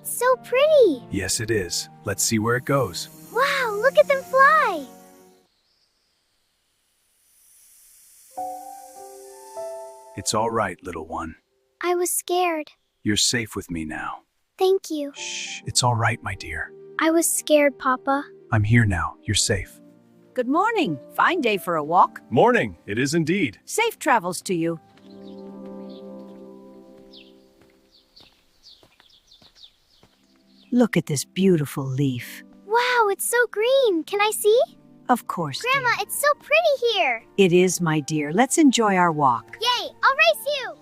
It's so pretty. Yes, it is. Let's see where it goes. Wow, look at them fly. It's all right, little one. I was scared. You're safe with me now. Thank you. Shh, it's all right, my dear. I was scared, Papa. I'm here now. You're safe. Good morning. Fine day for a walk. Morning. It is indeed. Safe travels to you. Look at this beautiful leaf. Wow, it's so green. Can I see? Of course, dear. Grandma, it's so pretty here. It is, my dear. Let's enjoy our walk. Yay, I'll race you.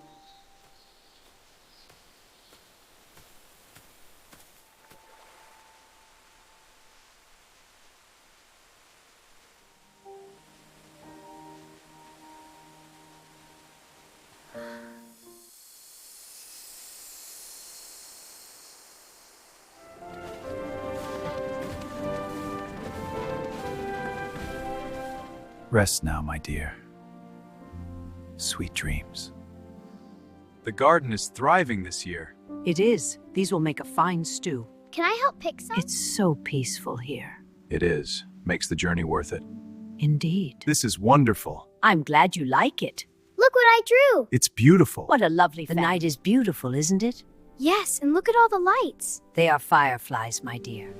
Rest now, my dear. Sweet dreams. The garden is thriving this year. It is. These will make a fine stew. Can I help pick some? It's so peaceful here. It is. Makes the journey worth it. Indeed. This is wonderful. I'm glad you like it. Look what I drew. It's beautiful. What a lovely The night is beautiful, isn't it? Yes, and look at all the lights. They are fireflies, my dear.